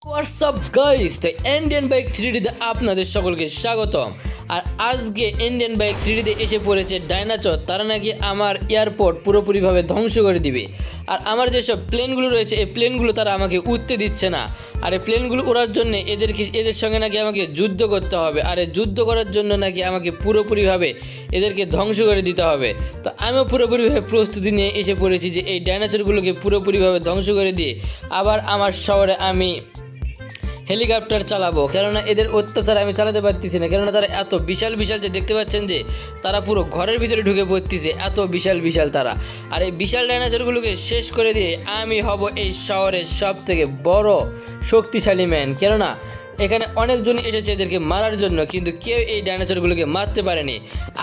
WhatsApp guys, তো Indian bike 3Dতে আপনাদের সকলকে স্বাগতম। আর আজকে ইন্ডিয়ান বাইক 3Dতে এসে পড়েছে ডাইনাসর। তারা নাকি আমার এয়ারপোর্ট পুরোপুরিভাবে ধ্বংস করে দিবে। আর আমার যেসব প্লেনগুলো রয়েছে এই প্লেনগুলো তারা আমাকে উঠতে দিচ্ছে না। আর এই প্লেনগুলো ওড়ার জন্য এদের সঙ্গে নাকি আমাকে যুদ্ধ করতে হবে। আর এই যুদ্ধ করার জন্য নাকি আমাকে পুরোপুরিভাবে এদেরকে ধ্বংস করে দিতে হবে। তো আমিও পুরোপুরিভাবে প্রস্তুতি নিয়ে এসে পড়েছি যে এই ডাইনাসরগুলোকে পুরোপুরিভাবে ধ্বংস করে দিয়ে আবার আমার শহরে আমি হেলিকপ্টার চালাবো। কেননা এদের অত্যাচার আমি চালাতে পারতেছি না। কেননা তারা এত বিশাল বিশাল, যে দেখতে পাচ্ছেন যে তারা পুরো ঘরের ভিতরে ঢুকে পড়তেছে, এত বিশাল বিশাল তারা। আর এই বিশাল ডাইনোসরগুলোকে শেষ করে দিয়ে আমি হব এই শহরের সব থেকে বড় শক্তিশালী ম্যান। কেননা এখানে অনেকজন এসেছে এদেরকে মারার জন্য, কিন্তু কেউ এই ডাইনোসরগুলোকে মারতে পারেনি।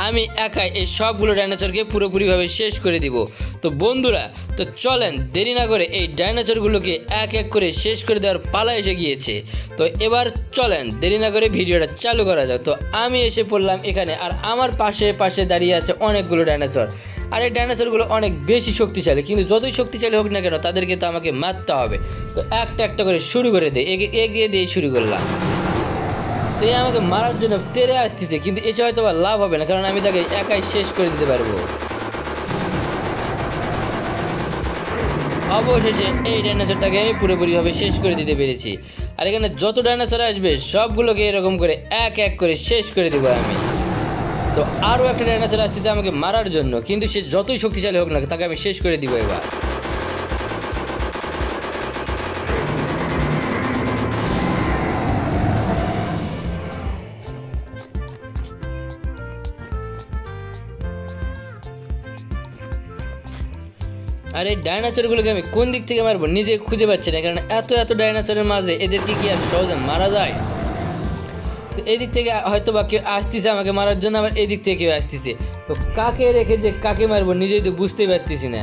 আমি একাই এই সবগুলো ডাইনোসরকে পুরোপুরিভাবে শেষ করে দিব। তো বন্ধুরা, তো চলেন দেরি না করে এই ডাইনোসরগুলোকে এক এক করে শেষ করে দেওয়ার পালা এসে গিয়েছে। তো এবার চলেন দেরি না করে ভিডিওটা চালু করা যাক। তো আমি এসে পড়লাম এখানে, আর আমার পাশে পাশে দাঁড়িয়ে আছে অনেকগুলো ডাইনোসর। আর এই ডাইনোসরগুলো অনেক বেশি শক্তিশালী, কিন্তু যতই শক্তিশালী হোক না কেন তাদেরকে তো আমাকে মারতে হবে। তো একটা একটা করে শুরু করে দেয়, এগিয়ে দিয়ে শুরু করলাম। তো এই আমাকে মারার জন্য তেড়ে আসতেছে, কিন্তু এসে হয়তো বা লাভ হবে না, কারণ আমি তাকে একাই শেষ করে দিতে পারবো। অবশেষে এই ডাইনোসরটাকে আমি পুরোপুরিভাবে শেষ করে দিতে পেরেছি। আর এখানে যত ডাইনোসর আসবে সবগুলোকে এরকম করে এক এক করে শেষ করে দেবো আমি। তো আরও একটা ডাইনোসর আসতেছে আমাকে মারার জন্য, কিন্তু সে যতই শক্তিশালী হোক না তাকে আমি শেষ করে দিব এবার। আর এই ডাইনোসরগুলোকে আমি কোন দিক থেকে মারবো নিজে খুঁজে পাচ্ছি না, কারণ এত এত ডাইনোসরের মাঝে এদেরকে কি আর সহজে মারা যায়? তো এদিক থেকে হয়তো বা কেউ আসতেছে আমাকে মারার জন্য, আবার এদিক থেকে কেউ আসতেছে। তো কাকে রেখে যে কাকে মারবো নিজেই তো বুঝতেই পারতেছি না।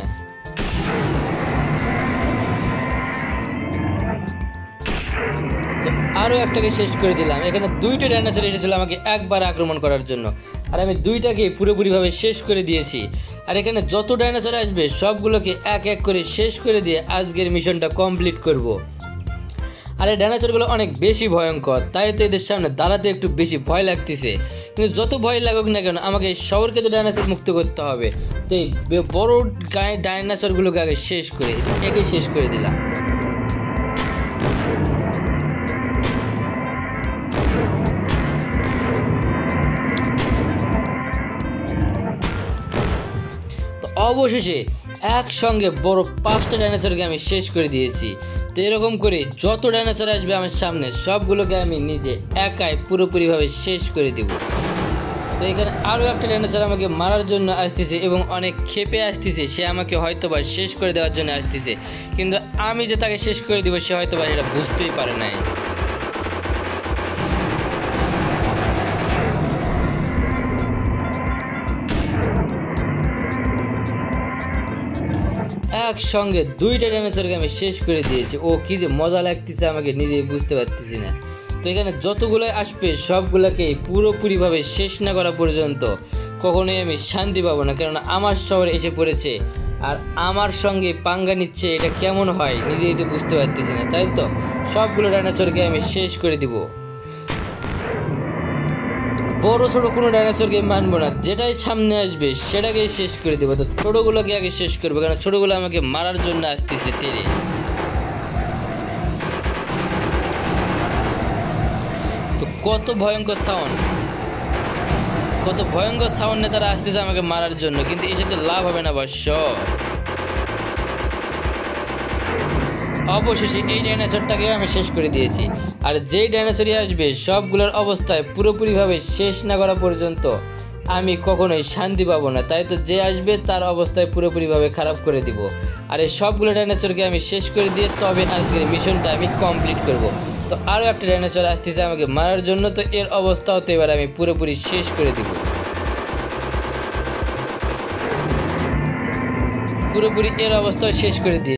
তো আরও একটাকে শেষ করে দিলাম। এখানে দুইটা ডাইনোসর এসেছিল আমাকে একবার আক্রমণ করার জন্য, আর আমি দুইটাকে পুরোপুরিভাবে শেষ করে দিয়েছি। আর এখানে যত ডাইনোসর আসবে সবগুলোকে এক এক করে শেষ করে দিয়ে আজকের মিশনটা কমপ্লিট করব। আর এই ডাইনোসরগুলো অনেক বেশি ভয়ঙ্কর, তাই তো এদের সামনে দাঁড়াতে একটু বেশি ভয় লাগতেছে। কিন্তু যত ভয় লাগুক না কেন আমাকে এই শহরকে তো ডাইনোসর মুক্ত করতে হবে। তো এই বড় গায়ে ডাইনোসরগুলোকে আগে শেষ করে দিলাম। অবশেষে একসঙ্গে বড় 5টা ডাইনোসরকে আমি শেষ করে দিয়েছি। তো এরকম করে যত ডাইনোসর আসবে আমার সামনে সবগুলোকে আমি নিজে একাই পুরোপুরিভাবে শেষ করে দেব। তো এখানে আরও একটা ডাইনোসর আমাকে মারার জন্য আসতেছে এবং অনেক ক্ষেপে আসতেছে। সে আমাকে হয়তোবা শেষ করে দেওয়ার জন্য আসতেছে, কিন্তু আমি যে তাকে শেষ করে দিব সে হয়তোবা এটা বুঝতেই পারে নাই। একসঙ্গে দুইটা ডাইনোসরকে আমি শেষ করে দিয়েছি। ও কি যে মজা লাগতেছে আমাকে নিজেই বুঝতে পারতেছি না। তো এখানে যতগুলো আসবে সবগুলোকে পুরোপুরিভাবে শেষ না করা পর্যন্ত কখনোই আমি শান্তি পাবো না, কেননা আমার শহরে এসে পড়েছে আর আমার সঙ্গে পাঙ্গা নিচ্ছে। এটা কেমন হয় নিজেই তো বুঝতে পারতেছি না। তাই তো সবগুলো ডাইনোসরকে আমি শেষ করে দিব। বড় ছোট কোনো ডাইনোসরকে মানবো না, যেটাই সামনে আসবে সেটাকেই শেষ করে দেবো। তো ছোটোগুলোকে আগে শেষ করবো, কারণ ছোটোগুলো আমাকে মারার জন্য আসতেছে তেরে। তো কত ভয়ঙ্কর সাউন্ডে তারা আসতেছে আমাকে মারার জন্য, কিন্তু এসে তো লাভ হবে না অবশ্য। অবশেষে এই ডাইনোসরটাকে আমি শেষ করে দিয়েছি। আর যেই ডাইনোসরই আসবে সবগুলোর অবস্থায় পুরোপুরিভাবে শেষ না করা পর্যন্ত আমি কখনোই শান্তি পাবো না। তাই তো যে আসবে তার অবস্থায় পুরোপুরিভাবে খারাপ করে দিব। আর এই সবগুলো ডাইনোসরকে আমি শেষ করে দিয়ে তবে আজকের মিশনটা আমি কমপ্লিট করব। তো আরও একটা ডাইনোসর আসতেছে আমাকে মারার জন্য, তো এর অবস্থাও তো এবার আমি পুরোপুরি শেষ করে দিব। পুরোপুরি এর অবস্থাও শেষ করে দিয়ে